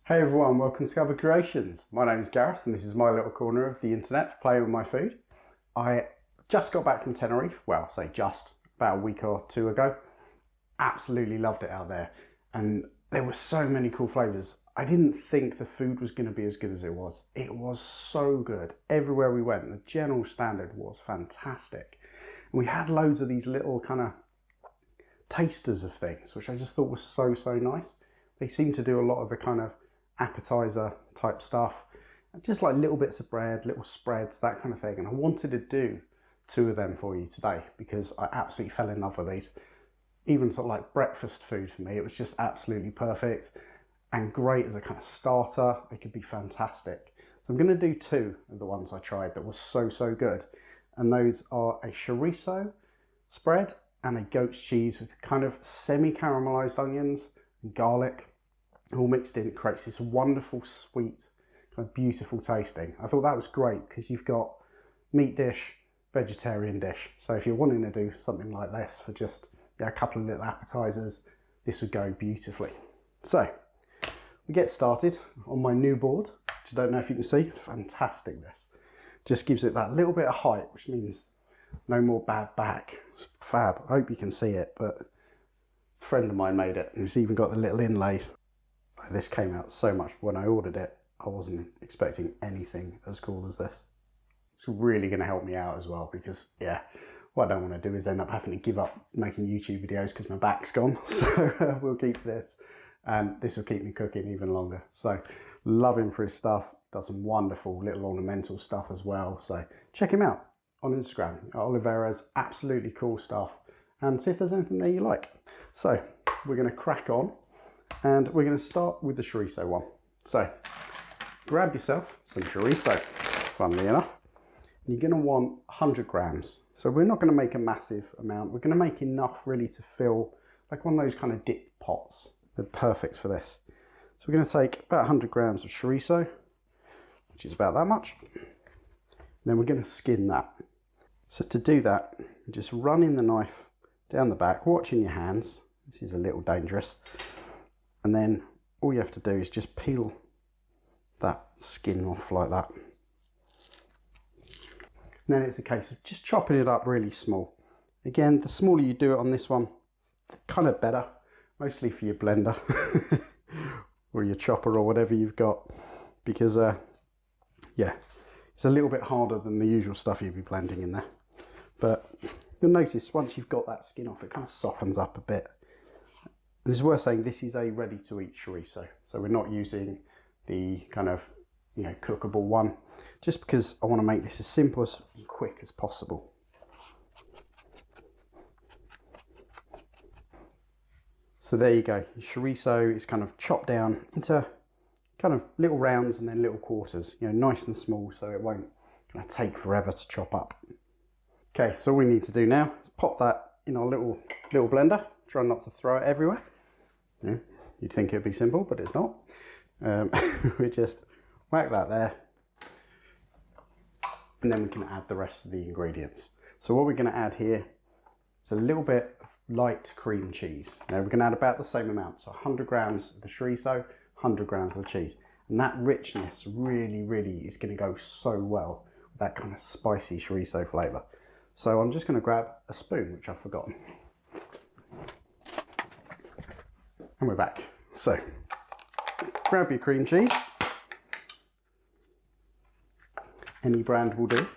Hey everyone, welcome to Discover Creations. My name is Gareth and this is my little corner of the internet for playing with my food. I just got back from Tenerife, well, I say just, about a week or two ago. Absolutely loved it out there and there were so many cool flavours. I didn't think the food was going to be as good as it was. It was so good. Everywhere we went, the general standard was fantastic. And we had loads of these little kind of tasters of things, which I just thought was so nice. They seem to do a lot of the kind of appetizer type stuff, just like little bits of bread, little spreads, that kind of thing. And I wanted to do two of them for you today because I absolutely fell in love with these. Even sort of like breakfast food for me, it was just absolutely perfect and great as a kind of starter. They could be fantastic. So I'm going to do two of the ones I tried that was so good, and those are a chorizo spread and a goat's cheese with kind of semi-caramelized onions and garlic all mixed in. It creates this wonderful, sweet, kind of beautiful tasting. I thought that was great because you've got meat dish, vegetarian dish. So if you're wanting to do something like this for just a couple of little appetizers, this would go beautifully. So we get started on my new board, which I don't know if you can see. Fantastic, this. Just gives it that little bit of height, which means no more bad back. It's fab. I hope you can see it, but a friend of mine made it and it's even got the little inlay. This came out so much when I ordered it. I wasn't expecting anything as cool as this. It's really going to help me out as well because, yeah, what I don't want to do is end up having to give up making YouTube videos because my back's gone. So we'll keep this, and this will keep me cooking even longer. So love him for his stuff. Does some wonderful little ornamental stuff as well. So check him out on Instagram. Oliveira's absolutely cool stuff, and see if there's anything there you like. So we're going to crack on. And we're going to start with the chorizo one. So grab yourself some chorizo, funnily enough. And you're going to want 100 grams. So we're not going to make a massive amount. We're going to make enough really to fill like one of those kind of dip pots. They're perfect for this. So we're going to take about 100 grams of chorizo, which is about that much. And then we're going to skin that. So to do that, just running the knife down the back, watching your hands. This is a little dangerous. And then all you have to do is just peel that skin off like that. And then it's a case of just chopping it up really small. Again, the smaller you do it on this one, the kind of better, mostly for your blender or your chopper or whatever you've got, because yeah, it's a little bit harder than the usual stuff you'd be blending in there. But you'll notice once you've got that skin off, it kind of softens up a bit. And it's worth saying this is a ready-to-eat chorizo, so we're not using the kind of, cookable one, just because I want to make this as simple and quick as possible. So there you go. Chorizo is kind of chopped down into kind of little rounds and then little quarters, nice and small, so it won't kind of take forever to chop up. Okay, so all we need to do now is pop that in our little blender. Try not to throw it everywhere. Yeah, you'd think it'd be simple, but it's not. We just whack that there, and then we can add the rest of the ingredients. So what we're going to add here is a little bit of light cream cheese. Now we're going to add about the same amount, so 100 grams of the chorizo, 100 grams of the cheese, and that richness really is going to go so well with that kind of spicy chorizo flavour. So I'm just going to grab a spoon, which I've forgotten. And we're back. So grab your cream cheese. Any brand will do.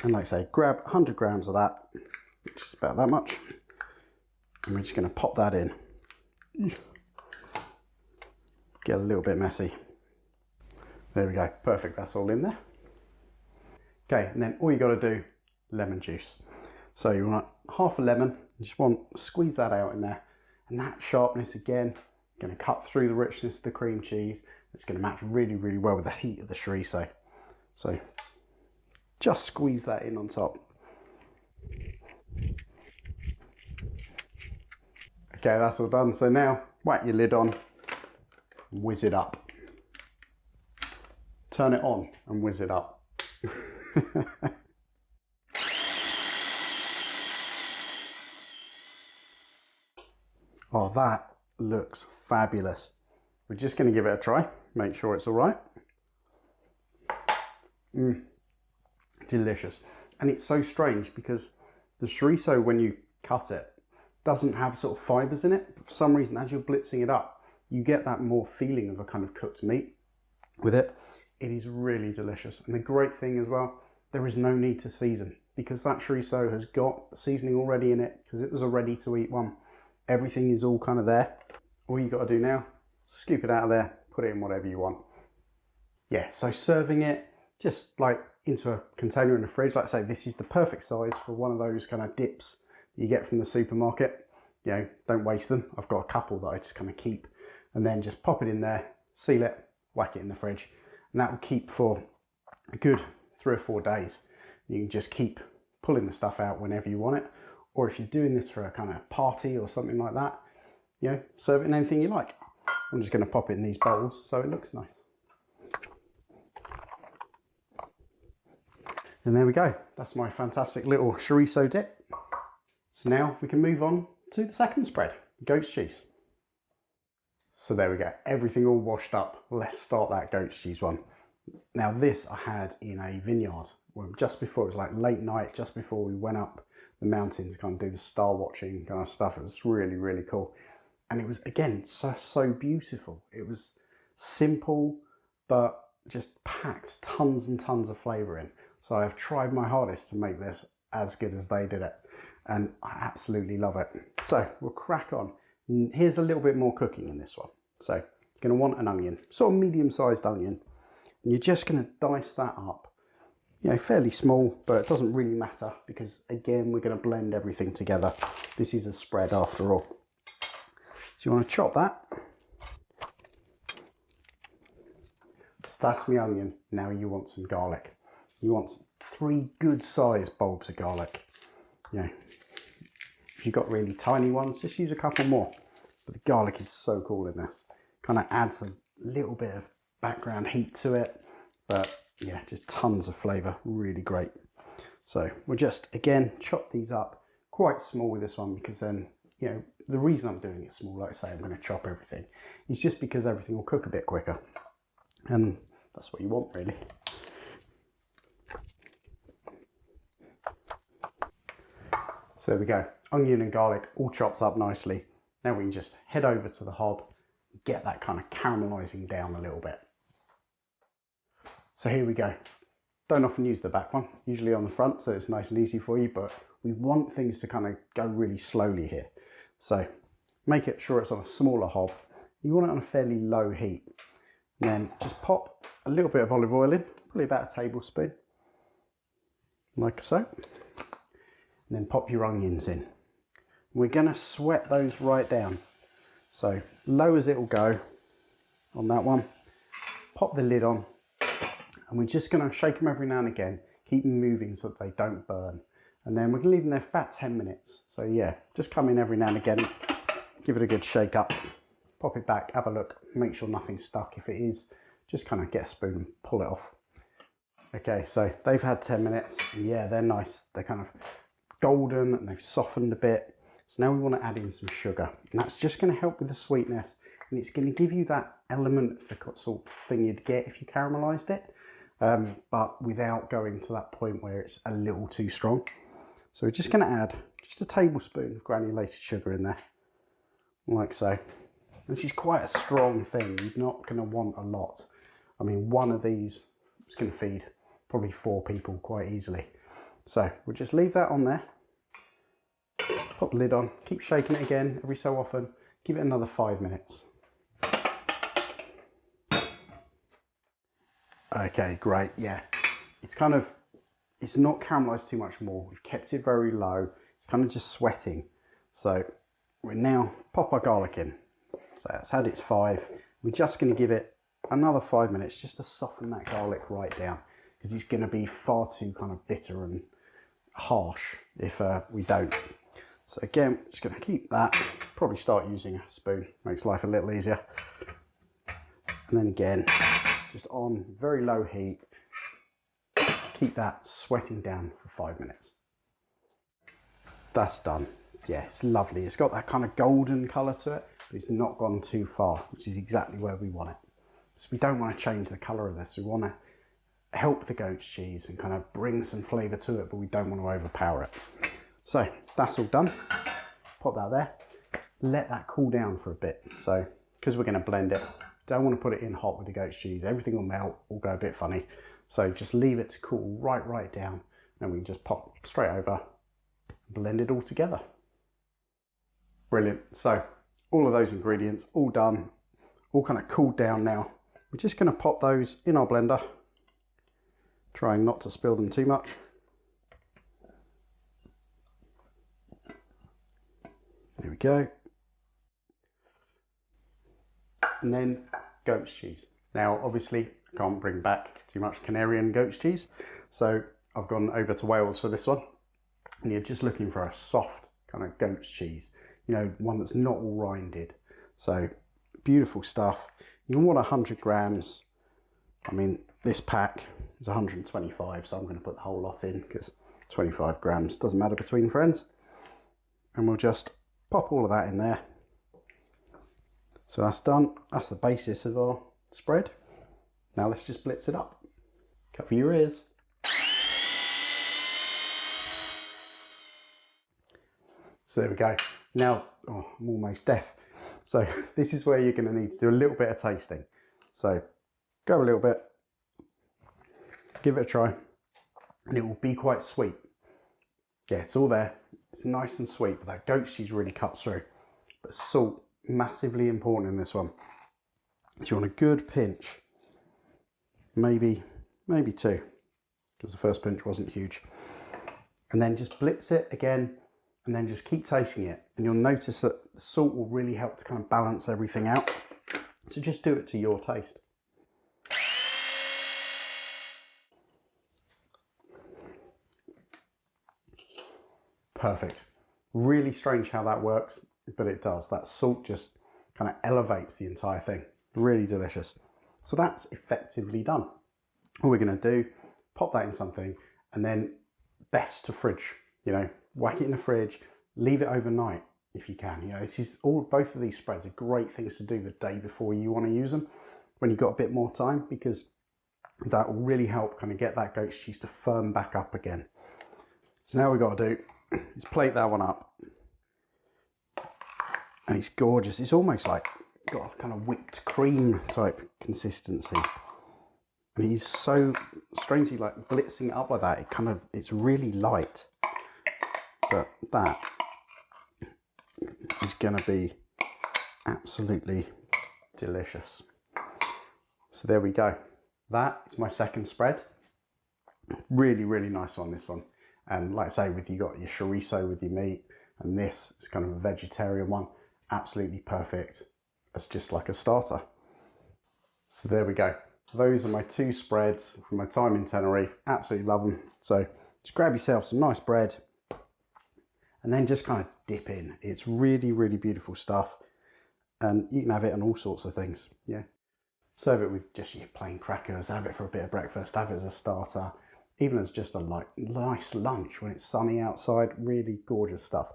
And like I say, grab 100 grams of that, which is about that much. And we're just going to pop that in. Get a little bit messy. There we go. Perfect. That's all in there. Okay, and then all you got to do, lemon juice. So you want half a lemon. You just want to squeeze that out in there, and that sharpness again going to cut through the richness of the cream cheese. It's going to match really well with the heat of the chorizo. So just squeeze that in on top. Okay, that's all done. So now whack your lid on, whiz it up. Turn it on and whiz it up. Oh, that looks fabulous. we're just going to give it a try, make sure it's all right. Delicious. And it's so strange because the chorizo, when you cut it, doesn't have sort of fibres in it. For some reason, as you're blitzing it up, you get that more feeling of a kind of cooked meat with it. It is really delicious. And the great thing as well, there is no need to season because that chorizo has got the seasoning already in it because it was a ready to eat one. Everything is all kind of there. All you got to do now, scoop it out of there, put it in whatever you want. Yeah, so serving it just like into a container in the fridge, like I say, this is the perfect size for one of those kind of dips that you get from the supermarket. You know, don't waste them. I've got a couple that I just kind of keep, and then just pop it in there, seal it, whack it in the fridge, and that will keep for a good 3 or 4 days. You can just keep pulling the stuff out whenever you want it, or if you're doing this for a kind of party or something like that, you know, serve it in anything you like. I'm just going to pop it in these bowls so it looks nice. And there we go. That's my fantastic little chorizo dip. So now we can move on to the second spread, goat's cheese. So there we go, everything all washed up. Let's start that goat's cheese one. Now this I had in a vineyard, just before, it was like late night, just before we went up the mountain to kind of do the star watching kind of stuff. It was really, really cool. And it was, again, so beautiful. It was simple, but just packed tons and tons of flavour in. So I've tried my hardest to make this as good as they did it. And I absolutely love it. So we'll crack on. Here's a little bit more cooking in this one. So you're going to want an onion, sort of medium-sized onion. And you're just going to dice that up. You know, fairly small, but it doesn't really matter because, again, we're going to blend everything together. This is a spread after all. So you want to chop that. So that's my onion. Now you want some garlic. You want 3 good-sized bulbs of garlic. You know, if you've got really tiny ones, just use a couple more. But the garlic is so cool in this. Kind of adds a little bit of background heat to it. But yeah, just tons of flavour. Really great. So we'll just, again, chop these up quite small with this one because then, you know, the reason I'm doing it small, like I say, I'm going to chop everything, is just because everything will cook a bit quicker. And that's what you want, really. So there we go, onion and garlic all chopped up nicely. Now we can just head over to the hob, get that kind of caramelising down a little bit. So here we go. Don't often use the back one, usually on the front, so it's nice and easy for you, but we want things to kind of go really slowly here. So make it sure it's on a smaller hob. You want it on a fairly low heat. And then just pop a little bit of olive oil in, probably about a tablespoon, like so. And then pop your onions in. We're going to sweat those right down. So low as it will go on that one. Pop the lid on. And we're just going to shake them every now and again. Keep them moving so that they don't burn. And then we're going to leave them there for about 10 minutes. So yeah, just come in every now and again. Give it a good shake up. Pop it back, have a look. Make sure nothing's stuck. If it is, just kind of get a spoon and pull it off. Okay, so they've had 10 minutes. And yeah, they're nice. They're kind of golden and they've softened a bit. So now we want to add in some sugar, and that's just going to help with the sweetness, and it's going to give you that element of the sort of thing you'd get if you caramelized it, but without going to that point where it's a little too strong. So we're just going to add just a tablespoon of granulated sugar in there, like so. This is quite a strong thing. You're not going to want a lot. I mean, one of these is going to feed probably 4 people quite easily. So we'll just leave that on there. Pop the lid on, keep shaking it again every so often. Give it another 5 minutes. Okay, great, yeah. It's not caramelized too much more. We've kept it very low. It's kind of just sweating. So we now pop our garlic in. So that's had its 5. We're just going to give it another 5 minutes just to soften that garlic right down, because it's going to be far too kind of bitter and harsh if we don't. So again, just going to keep that. Probably start using a spoon. Makes life a little easier. And then again, just on very low heat. Keep that sweating down for 5 minutes. That's done. Yeah, it's lovely. It's got that kind of golden colour to it. but it's not gone too far, which is exactly where we want it. So we don't want to change the colour of this. We want to help the goat's cheese and kind of bring some flavour to it, but we don't want to overpower it. So that's all done. Pop that there. Let that cool down for a bit. So because we're going to blend it, don't want to put it in hot with the goat's cheese. Everything will melt, will go a bit funny. So just leave it to cool right down, and we can just pop straight over, blend it all together. Brilliant. So all of those ingredients all done, all kind of cooled down now. We're just going to pop those in our blender, trying not to spill them too much. There we go. And then goat's cheese. Now obviously I can't bring back too much Canarian goat's cheese, so I've gone over to Wales for this one. And you're just looking for a soft kind of goat's cheese, you know, one that's not all rinded. So beautiful stuff. You want 100 grams. I mean, this pack is 125, so I'm going to put the whole lot in because 25 grams doesn't matter between friends. And we'll just pop all of that in there. So that's done. That's the basis of our spread. Now let's just blitz it up. Cover your ears. So there we go. Now, oh, I'm almost deaf. So this is where you're going to need to do a little bit of tasting. So go a little bit, give it a try, and it will be quite sweet. Yeah, it's all there. It's nice and sweet, but that goat's cheese really cuts through. But salt, massively important in this one. So you want a good pinch, maybe two, because the first pinch wasn't huge. And then just blitz it again, and then just keep tasting it. And you'll notice that the salt will really help to kind of balance everything out. So just do it to your taste. Perfect. Really strange how that works, but it does. That salt just kind of elevates the entire thing. Really delicious. So that's effectively done. All we're going to do, pop that in something, and then best to fridge. You know, whack it in the fridge, leave it overnight if you can. You know, this is all, both of these spreads are great things to do the day before you want to use them, when you've got a bit more time, because that will really help kind of get that goat's cheese to firm back up again. So now we've got to do is plate that one up. And it's gorgeous. It's almost like got a kind of whipped cream type consistency. And he's so strangely like blitzing it up like that. It's really light. But that is going to be absolutely delicious. So there we go. That is my second spread. Really, really nice one, this one. And like I say, you got your chorizo with your meat, and this is kind of a vegetarian one. Absolutely perfect as just like a starter. So there we go. Those are my two spreads from my time in Tenerife. Absolutely love them. So just grab yourself some nice bread and then just kind of dip in. It's really, really beautiful stuff. And you can have it on all sorts of things. Yeah. Serve it with just your plain crackers, have it for a bit of breakfast, have it as a starter, even as just a nice lunch when it's sunny outside. Really gorgeous stuff.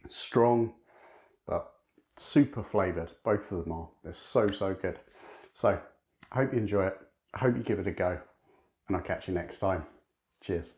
Strong, but super flavoured. Both of them are. They're so good. So I hope you enjoy it. I hope you give it a go, and I'll catch you next time. Cheers.